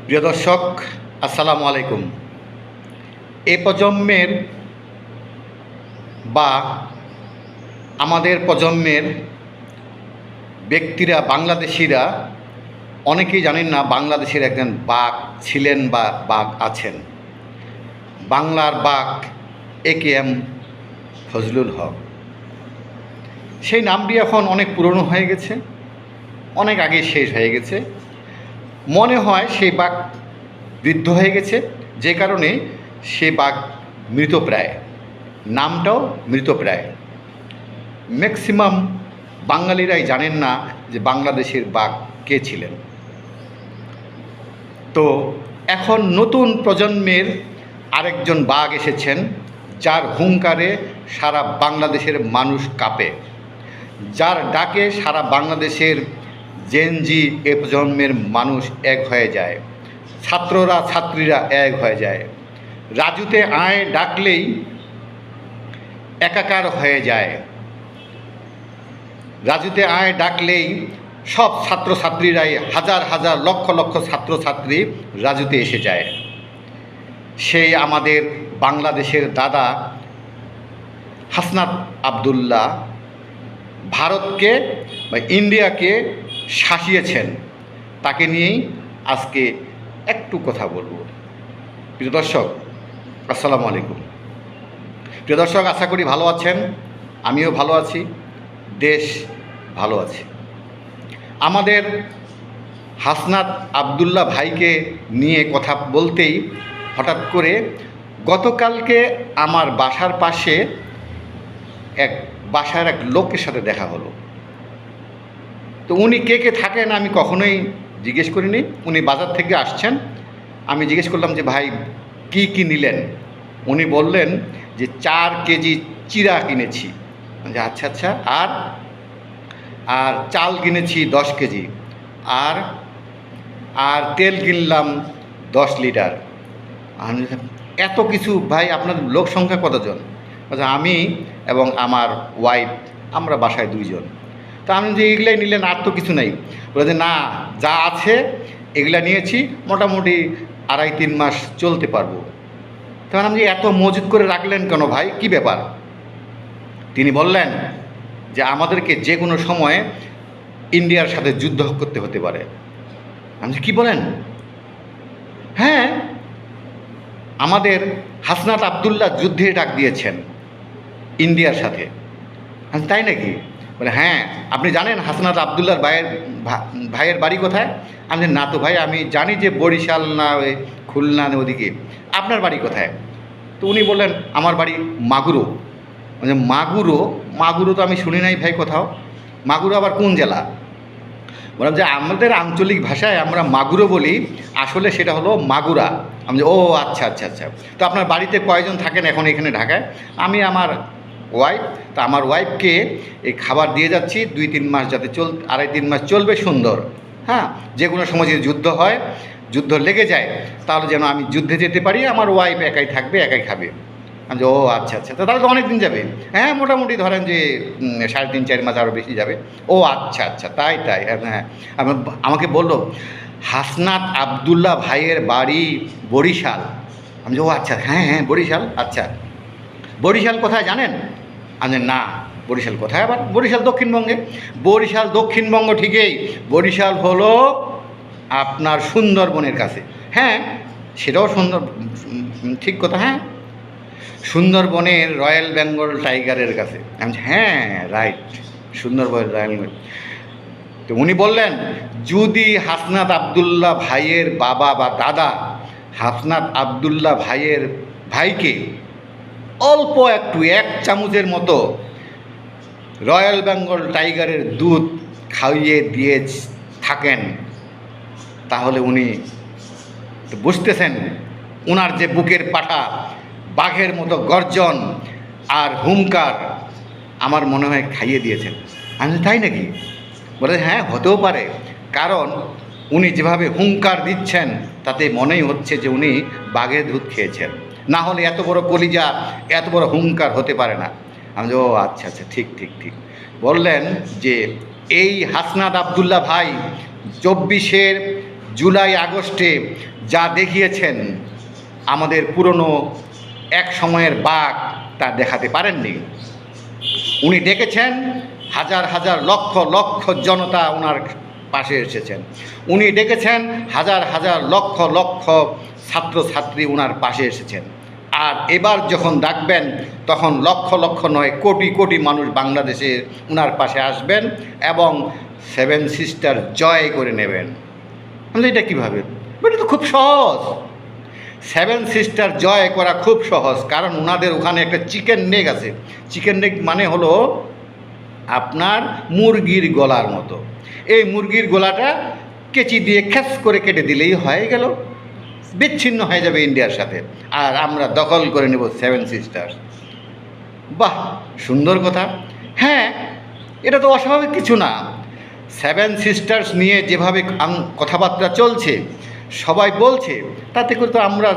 প্রিয় দর্শক, আসসালামু আলাইকুম। এ প্রজন্মের বা আমাদের প্রজন্মের ব্যক্তিরা, বাংলাদেশিরা অনেকেই জানেন না বাংলাদেশের একজন বাঘ ছিলেন বা বাঘ আছেন। বাংলার বাঘ AKM ফজলুল হক। সেই নামটি এখন অনেক পুরনো হয়ে গেছে, অনেক আগে শেষ হয়ে গেছে। মনে হয় সেই বাঘ বৃদ্ধ হয়ে গেছে, যে কারণে সে বাঘ মৃতপ্রায়, নামটাও মৃতপ্রায়। ম্যাক্সিমাম বাঙালিরাই জানেন না যে বাংলাদেশের বাঘ কে ছিলেন। তো এখন নতুন প্রজন্মের আরেকজন বাঘ এসেছেন, যার হুঙ্কারে সারা বাংলাদেশের মানুষ কাঁপে, যার ডাকে সারা বাংলাদেশের জেনজি এ প্রজন্মের মানুষ এক হয়ে যায়, ছাত্ররা ছাত্রীরা এক হয়ে যায়। রাজুতে আয় ডাকলেই একাকার হয়ে যায়। রাজুতে আয় ডাকলেই সব ছাত্রছাত্রীরাই, হাজার হাজার লক্ষ লক্ষ ছাত্রছাত্রী রাজুতে এসে যায়। সেই আমাদের বাংলাদেশের দাদা হাসনাত আবদুল্লাহ ভারতকে বা ইন্ডিয়াকে শাসিয়েছেন, তাকে নিয়েই আজকে একটু কথা বলবো। প্রিয় দর্শক, আসসালামু আলাইকুম। প্রিয় দর্শক, আশা করি ভালো আছেন, আমিও ভালো আছি, দেশ ভালো আছে। আমাদের হাসনাত আবদুল্লাহ ভাইকে নিয়ে কথা বলতেই হঠাৎ করে গতকালকে আমার বাসার পাশে বাসার এক লোকের সাথে দেখা হলো। তো উনি কে কে থাকেন আমি কখনোই জিজ্ঞেস করিনি। উনি বাজার থেকে আসছেন। আমি জিজ্ঞেস করলাম যে ভাই কি কি নিলেন? উনি বললেন যে 4 কেজি চিড়া কিনেছি। যে আচ্ছা আচ্ছা, আর চাল কিনেছি 10 কেজি, আর তেল কিনলাম 10 লিটার। এত কিছু ভাই, আপনার লোক সংখ্যা কতজন? আমি এবং আমার ওয়াইফ, আমরা বাসায় 2 জন। তা আমি যে এগুলাই নিলেন, আর তো কিছু নাই? বলে যে না, যা আছে এগুলা নিয়েছি, মোটামুটি 2.5-3 মাস চলতে পারবো। তখন আমি যে এত মজুত করে রাখলেন কেন ভাই, কি ব্যাপার? তিনি বললেন যে আমাদেরকে যে কোনো সময়ে ইন্ডিয়ার সাথে যুদ্ধ করতে হতে পারে। আমি কি বলেন? হ্যাঁ, আমাদের হাসনাত আবদুল্লাহ যুদ্ধে ডাক দিয়েছেন ইন্ডিয়ার সাথে। তাই নাকি? বলে হ্যাঁ। আপনি জানেন হাসনাত আবদুল্লাহর ভাইয়ের বাড়ি কোথায়? আমি না তো ভাই, আমি জানি যে বরিশাল না ওই খুলনা ওদিকে। আপনার বাড়ি কোথায়? তো উনি বললেন আমার বাড়ি মাগুরো। মানে মাগুরো তো আমি শুনি নাই ভাই কোথাও। মাগুরো আবার কোন জেলা? বললাম যে আমাদের আঞ্চলিক ভাষায় আমরা মাগুরো বলি, আসলে সেটা হলো মাগুরা। আমি ও আচ্ছা আচ্ছা আচ্ছা। তো আপনার বাড়িতে কয়জন থাকেন এখন এখানে ঢাকায়? আমি, আমার ওয়াইফ। তা আমার ওয়াইফকে এই খাবার দিয়ে যাচ্ছি 2-3 মাস, যাতে 2.5-3 মাস চলবে সুন্দর। হ্যাঁ, যে কোনো সময় যদি যুদ্ধ হয়, যুদ্ধ লেগে যায়, তাহলে যেন আমি যুদ্ধে যেতে পারি, আমার ওয়াইফ একাই থাকবে, একাই খাবে। আমি ও আচ্ছা আচ্ছা, তাহলে তো অনেক দিন যাবে। হ্যাঁ, মোটামুটি ধরেন যে 3.5-4 মাস, আরও বেশি যাবে। ও আচ্ছা আচ্ছা, তাই হ্যাঁ। আমাকে বললো হাসনাত আবদুল্লাহ ভাইয়ের বাড়ি বরিশাল। আমি ও আচ্ছা, হ্যাঁ হ্যাঁ বরিশাল। আচ্ছা, বরিশাল কোথায় জানেন? আমি না, বরিশাল কোথায় আবার? বরিশাল দক্ষিণবঙ্গে। বরিশাল দক্ষিণবঙ্গ ঠিকই, বরিশাল হলো আপনার সুন্দরবনের কাছে। হ্যাঁ, সেটাও সুন্দর, ঠিক কথা। হ্যাঁ, সুন্দরবনের রয়্যাল বেঙ্গল টাইগারের কাছে। আমি হ্যাঁ রাইট, সুন্দরবনের রয়্যাল বেঙ্গল। তো উনি বললেন যদি হাসনাত আবদুল্লাহ ভাইয়ের বাবা বা দাদা হাসনাত আবদুল্লাহ ভাইয়ের ভাইকে অল্প একটু 1 চামচের মতো রয়্যাল বেঙ্গল টাইগারের দুধ খাইয়ে দিয়ে থাকেন, তাহলে উনি বুঝতেছেন ওনার যে বুকের পাঠা, বাঘের মতো গর্জন আর হুঙ্কার, আমার মনে হয় খাইয়ে দিয়েছেন। আমি তাই নাকি? বলে হ্যাঁ, হতেও পারে, কারণ উনি যেভাবে হুঙ্কার দিচ্ছেন তাতে মনেই হচ্ছে যে উনি বাঘের দুধ খেয়েছেন, না হলে এত বড় কলিজা, এত বড় হুঙ্কার হতে পারে না। আমি ও আচ্ছা আচ্ছা, ঠিক ঠিক ঠিক। বললেন যে এই হাসনাত আবদুল্লাহ ভাই 24 জুলাই আগস্টে যা দেখিয়েছেন আমাদের পুরনো এক সময়ের বাঘ তা দেখাতে পারেননি। উনি ডেকেছেন হাজার হাজার লক্ষ লক্ষ জনতা ওনার পাশে এসেছেন। উনি ডেকেছেন হাজার হাজার লক্ষ লক্ষ ছাত্রছাত্রী ওনার পাশে এসেছেন। আর এবার যখন ডাকবেন তখন লক্ষ লক্ষ নয় কোটি কোটি মানুষ বাংলাদেশে ওনার পাশে আসবেন এবং সেভেন সিস্টার জয় করে নেবেন। এটা কীভাবে? এটা তো খুব সহজ। সেভেন সিস্টার জয় করা খুব সহজ, কারণ ওনাদের ওখানে একটা চিকেন নেক আছে। চিকেন নেক মানে হলো আপনার মুরগির গলার মতো। এই মুরগির গলাটা কেচি দিয়ে খ্যাস করে কেটে দিলেই হয়ে গেল, বিচ্ছিন্ন হয়ে যাবে ইন্ডিয়ার সাথে, আর আমরা দখল করে নেব সেভেন সিস্টার। বাহ, সুন্দর কথা। হ্যাঁ, এটা তো অস্বাভাবিক কিছু না। সেভেন সিস্টার্স নিয়ে যেভাবে কথাবার্তা চলছে, সবাই বলছে, তাতে করে তো আমরা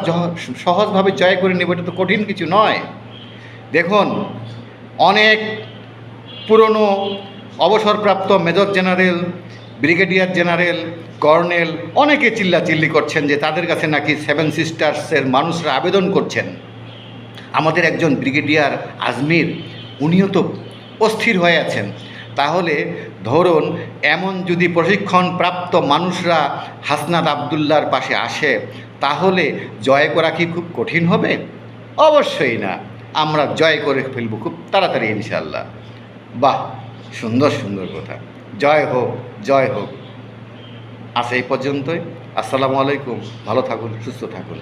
সহজভাবে জয় করে নেব, এটা তো কঠিন কিছু নয়। দেখুন, অনেক পুরনো অবসরপ্রাপ্ত major general, brigadier general, colonel অনেকে চিল্লাচিল্লি করছেন যে তাদের কাছে নাকি সেভেন সিস্টার্সের মানুষরা আবেদন করছেন। আমাদের একজন ব্রিগেডিয়ার আজমির, উনিও তো অস্থির হয়ে আছেন। তাহলে ধরুন, এমন যদি প্রশিক্ষণপ্রাপ্ত মানুষরা হাসনাত আবদুল্লার পাশে আসে, তাহলে জয় করা কি খুব কঠিন হবে? অবশ্যই না, আমরা জয় করে ফেলব খুব তাড়াতাড়ি ইনশাআল্লাহ। বাহ, সুন্দর সুন্দর কথা। জয় হোক, জয় হোক। আজ এই পর্যন্তই। আসসালামু আলাইকুম। ভালো থাকুন, সুস্থ থাকুন।